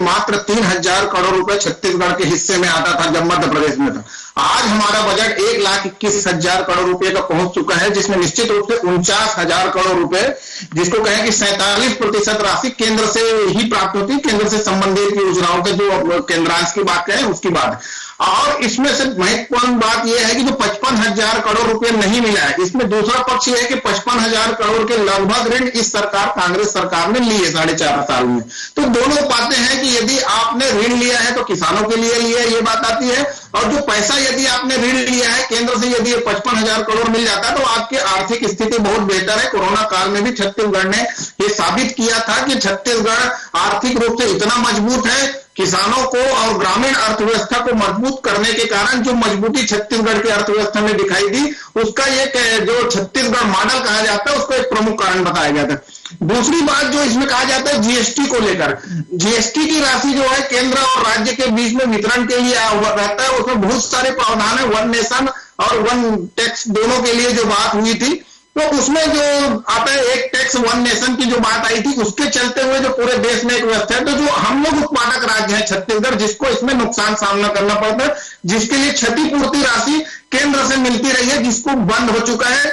मात्र 3,000 करोड़ रुपए छत्तीसगढ़ के हिस्से में आता था जब मध्य प्रदेश में था। आज हमारा बजट 1,21,000 करोड़ रुपए का पहुंच चुका है, जिसमें निश्चित रूप से 49,000 करोड़ रुपए, जिसको कहें कि 47% राशि केंद्र से ही प्राप्त होती है, केंद्र से संबंधित योजनाओं के जो केंद्रांश की बात करें उसकी बात। और इसमें से महत्वपूर्ण बात यह है कि जो 55,000 करोड़ रुपए नहीं मिला है, इसमें दूसरा पक्ष यह है कि 55,000 करोड़ के लगभग ऋण इस सरकार, कांग्रेस सरकार ने लिए 4.5 साल में। तो दोनों बातें हैं कि यदि आपने ऋण लिया है तो किसानों के लिए लिया, ये बात आती है, और जो पैसा यदि आपने ऋण लिया है केंद्र से, यदि 55,000 करोड़ मिल जाता है तो आपकी आर्थिक स्थिति बहुत बेहतर है। कोरोना काल में भी छत्तीसगढ़ ने ये साबित किया था कि छत्तीसगढ़ आर्थिक रूप से इतना मजबूत है, किसानों को और ग्रामीण अर्थव्यवस्था को मजबूत करने के कारण जो मजबूती छत्तीसगढ़ की अर्थव्यवस्था में दिखाई दी, उसका एक जो छत्तीसगढ़ मॉडल कहा जाता है, उसको एक प्रमुख कारण बताया गया था। दूसरी बात जो इसमें कहा जाता है जीएसटी को लेकर, जीएसटी की राशि जो है केंद्र और राज्य के बीच में वितरण के लिए रहता है, उसमें बहुत सारे प्रावधान है, वन नेशन और वन टैक्स दोनों के लिए जो बात हुई थी, तो उसमें जो आता है एक टैक्स वन नेशन की जो बात आई थी, उसके चलते हुए जो पूरे देश में एक व्यवस्था है, तो जो हम लोग उत्पादक राज्य है छत्तीसगढ़, जिसको इसमें नुकसान सामना करना पड़ता है, जिसके लिए क्षतिपूर्ति राशि केंद्र से मिलती रही है, जिसको बंद हो चुका है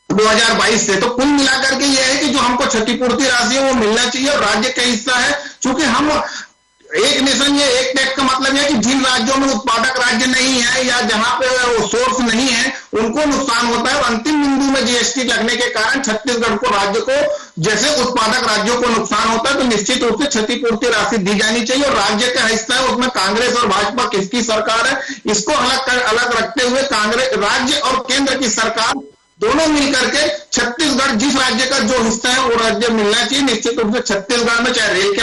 2022 से। तो कुल मिलाकर के यह है कि जो हमको क्षतिपूर्ति राशि है वो मिलना चाहिए, और राज्य का हिस्सा है, चूंकि हम एक नेशन ये एक टैक्स का मतलब है कि जिन राज्यों में उत्पादक राज्य नहीं है या जहां पे वो सोर्स नहीं है उनको नुकसान होता है, और अंतिम बिंदु में जीएसटी लगने के कारण छत्तीसगढ़ को, राज्य को, जैसे उत्पादक राज्यों को नुकसान होता है, तो निश्चित रूप से क्षतिपूर्ति राशि दी जानी चाहिए। और राज्य का हिस्सा है, उसमें कांग्रेस और भाजपा किसकी सरकार है, इसको अलग रखते हुए कांग्रेस, राज्य और केंद्र की सरकार दोनों मिलकर के छत्तीसगढ़, जिस राज्य का जो हिस्सा है वो राज्य मिलना चाहिए। निश्चित रूप से छत्तीसगढ़ में चाहे रेल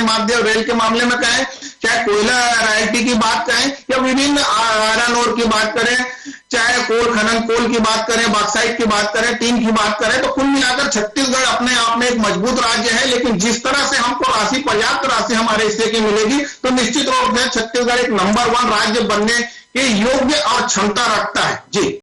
के मामले में कहें, चाहे कोयला रॉयल्टी की बात करें, या विभिन्न आयरन ओर की बात करें, चाहे कोल खनन, कोल की बात करें, बॉक्साइट की बात करें, टीन की बात करें, तो कुल मिलाकर छत्तीसगढ़ अपने आप में एक मजबूत राज्य है। लेकिन जिस तरह से हमको राशि, पर्याप्त राशि हमारे हिस्से की मिलेगी, तो निश्चित रूप से छत्तीसगढ़ एक नंबर 1 राज्य बनने के योग्य और क्षमता रखता है। जी।